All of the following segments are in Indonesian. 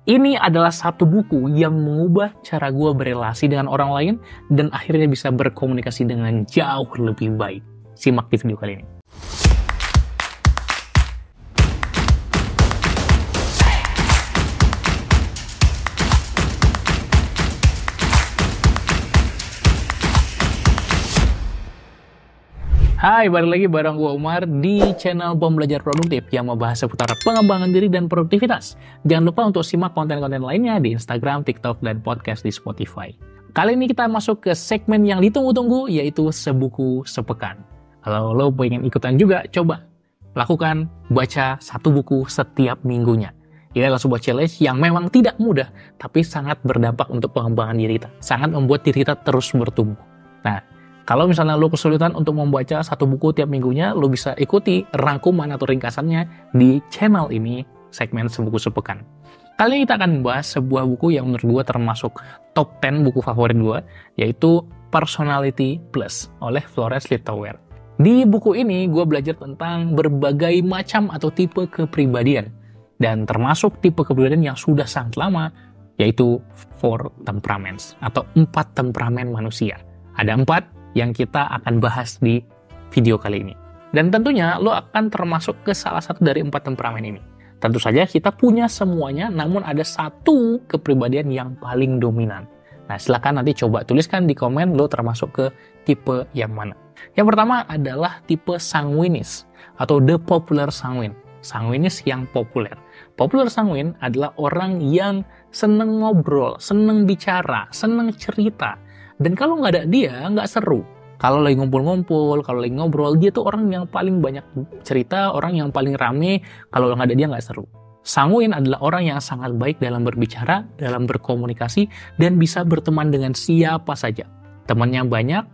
Ini adalah satu buku yang mengubah cara gue berelasi dengan orang lain dan akhirnya bisa berkomunikasi dengan jauh lebih baik. Simak di video kali ini. Hai, balik lagi bareng gue Umar di channel Pembelajar Produktif yang membahas seputar pengembangan diri dan produktivitas. Jangan lupa untuk simak konten-konten lainnya di Instagram, TikTok, dan podcast di Spotify. Kali ini kita masuk ke segmen yang ditunggu-tunggu, yaitu sebuku sepekan. Kalau lo pengen ikutan juga, coba lakukan baca satu buku setiap minggunya. Ini adalah sebuah challenge yang memang tidak mudah, tapi sangat berdampak untuk pengembangan diri kita. Sangat membuat diri kita terus bertumbuh. Nah, kalau misalnya lo kesulitan untuk membaca satu buku tiap minggunya, lo bisa ikuti rangkuman atau ringkasannya di channel ini, segmen sebuku sepekan. Kali ini kita akan membahas sebuah buku yang menurut gue termasuk top 10 buku favorit gue, yaitu Personality Plus oleh Florence Littauer. Di buku ini gue belajar tentang berbagai macam atau tipe kepribadian, dan termasuk tipe kepribadian yang sudah sangat lama, yaitu 4 temperaments atau 4 temperamen manusia. Ada 4 yang kita akan bahas di video kali ini. Dan tentunya lo akan termasuk ke salah satu dari 4 temperamen ini. Tentu saja kita punya semuanya, namun ada satu kepribadian yang paling dominan. Nah, silakan nanti coba tuliskan di komen lo termasuk ke tipe yang mana. Yang pertama adalah tipe sanguinis atau the popular sanguine. Sanguinis yang populer. Popular sanguine adalah orang yang seneng ngobrol, seneng bicara, seneng cerita. Dan kalau nggak ada dia, nggak seru. Kalau lagi ngumpul-ngumpul, kalau lagi ngobrol, dia tuh orang yang paling banyak cerita, orang yang paling rame. Kalau nggak ada dia, nggak seru. Sanguin adalah orang yang sangat baik dalam berbicara, dalam berkomunikasi, dan bisa berteman dengan siapa saja. Temannya banyak,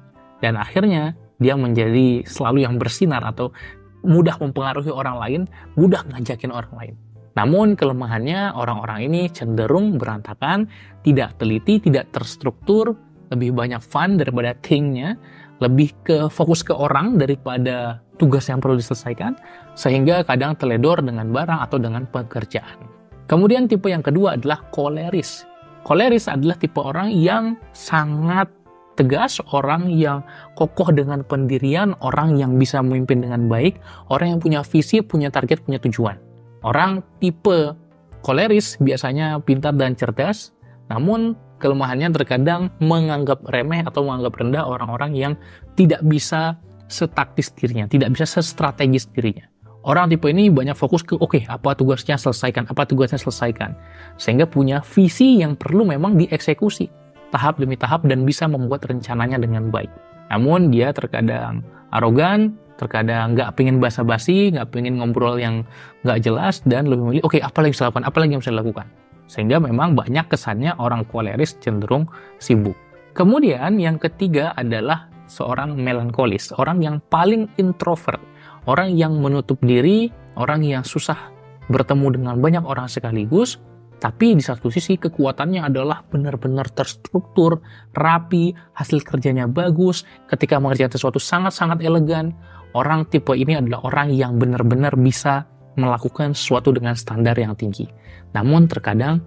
dan akhirnya dia menjadi selalu yang bersinar atau mudah mempengaruhi orang lain, mudah ngajakin orang lain. Namun kelemahannya, orang-orang ini cenderung berantakan, tidak teliti, tidak terstruktur, lebih banyak fun daripada thing-nya, lebih ke fokus ke orang daripada tugas yang perlu diselesaikan, sehingga kadang teledor dengan barang atau dengan pekerjaan. Kemudian tipe yang kedua adalah koleris. Koleris adalah tipe orang yang sangat tegas, orang yang kokoh dengan pendirian, orang yang bisa memimpin dengan baik, orang yang punya visi, punya target, punya tujuan. Orang tipe koleris biasanya pintar dan cerdas, namun kelemahannya terkadang menganggap remeh atau menganggap rendah orang-orang yang tidak bisa setaktis dirinya, tidak bisa sestrategis dirinya. Orang tipe ini banyak fokus ke, apa tugasnya selesaikan, sehingga punya visi yang perlu memang dieksekusi tahap demi tahap dan bisa membuat rencananya dengan baik. Namun dia terkadang arogan, terkadang nggak pengen basa-basi, nggak pengen ngobrol yang nggak jelas, dan lebih memilih, apa lagi yang bisa dilakukan. Sehingga memang banyak kesannya orang koleris cenderung sibuk. Kemudian yang ketiga adalah seorang melankolis, orang yang paling introvert, orang yang menutup diri, orang yang susah bertemu dengan banyak orang sekaligus, tapi di satu sisi kekuatannya adalah benar-benar terstruktur, rapi, hasil kerjanya bagus, ketika mengerjakan sesuatu sangat-sangat elegan. Orang tipe ini adalah orang yang benar-benar bisa melakukan sesuatu dengan standar yang tinggi. Namun terkadang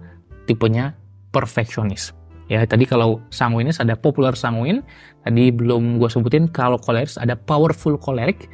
tipenya perfeksionis. Ya, tadi kalau sanguinis ada popular sanguin, tadi belum gue sebutin. Kalau koleris ada powerful kolerik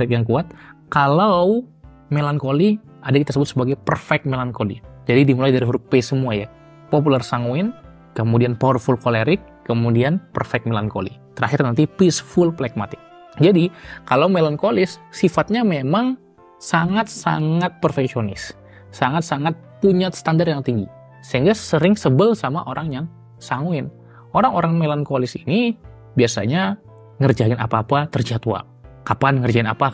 yang kuat. Kalau melankoli ada kita sebut sebagai perfect melankoli. Jadi dimulai dari huruf P semua ya. Popular sanguin, kemudian powerful kolerik, kemudian perfect melankoli. Terakhir nanti peaceful phlegmatic. Jadi kalau melankolis sifatnya memang sangat-sangat perfeksionis, sangat-sangat punya standar yang tinggi, sehingga sering sebel sama orang yang sanguin. Orang-orang melankolis ini biasanya ngerjain apa-apa terjadwal. Kapan ngerjain apa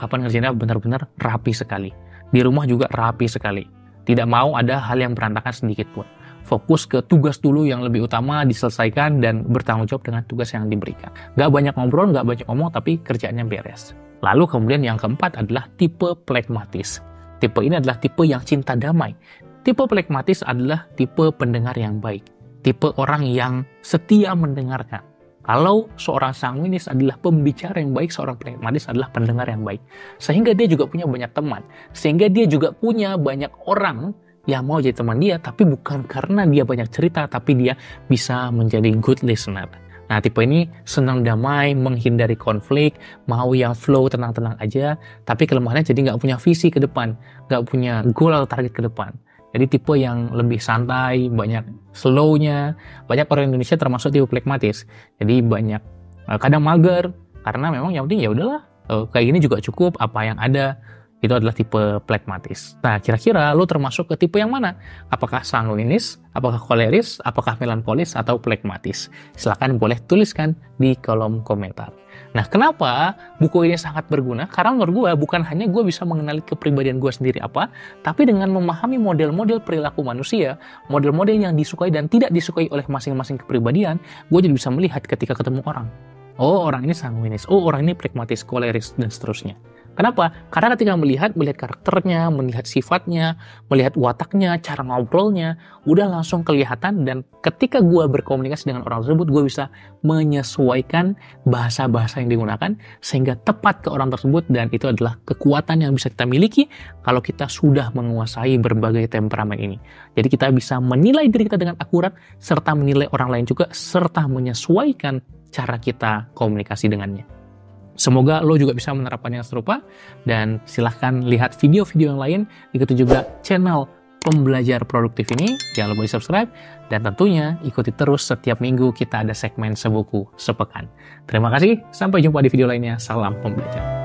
benar-benar rapi sekali. Di rumah juga rapi sekali. Tidak mau ada hal yang berantakan sedikit pun. Fokus ke tugas dulu yang lebih utama diselesaikan dan bertanggung jawab dengan tugas yang diberikan. Gak banyak ngobrol, gak banyak ngomong, tapi kerjaannya beres. Lalu kemudian yang keempat adalah tipe phlegmatis. Tipe ini adalah tipe yang cinta damai. Tipe phlegmatis adalah tipe pendengar yang baik. Tipe orang yang setia mendengarkan. Kalau seorang sanguinis adalah pembicara yang baik, seorang phlegmatis adalah pendengar yang baik. Sehingga dia juga punya banyak teman. Sehingga dia juga punya banyak orang yang mau jadi teman dia, tapi bukan karena dia banyak cerita, tapi dia bisa menjadi good listener. Nah, tipe ini senang damai, menghindari konflik, mau yang flow tenang-tenang aja, tapi kelemahannya jadi nggak punya visi ke depan, nggak punya goal atau target ke depan. Jadi tipe yang lebih santai, banyak slow-nya, banyak orang Indonesia termasuk tipe pragmatis. Jadi banyak kadang mager, karena memang yang penting ya udahlah, kayak gini juga cukup, apa yang ada. Itu adalah tipe pragmatis. Nah, kira-kira lo termasuk ke tipe yang mana? Apakah sanguinis, apakah koleris, apakah melankolis, atau pragmatis? Silahkan boleh tuliskan di kolom komentar. Nah, kenapa buku ini sangat berguna? Karena menurut gue, bukan hanya gue bisa mengenali kepribadian gue sendiri apa, tapi dengan memahami model-model perilaku manusia, model-model yang disukai dan tidak disukai oleh masing-masing kepribadian, gue jadi bisa melihat ketika ketemu orang. Oh, orang ini sanguinis. Oh, orang ini pragmatis, koleris, dan seterusnya. Kenapa? Karena ketika melihat karakternya, melihat sifatnya, melihat wataknya, cara ngobrolnya, udah langsung kelihatan, dan ketika gue berkomunikasi dengan orang tersebut, gue bisa menyesuaikan bahasa-bahasa yang digunakan sehingga tepat ke orang tersebut, dan itu adalah kekuatan yang bisa kita miliki kalau kita sudah menguasai berbagai temperamen ini. Jadi kita bisa menilai diri kita dengan akurat, serta menilai orang lain juga, serta menyesuaikan cara kita komunikasi dengannya. Semoga lo juga bisa menerapkan yang serupa, dan silahkan lihat video-video yang lain, ikuti juga channel Pembelajar Produktif ini, jangan lupa di subscribe, dan tentunya ikuti terus setiap minggu kita ada segmen sebuku sepekan. Terima kasih, sampai jumpa di video lainnya, salam pembelajar.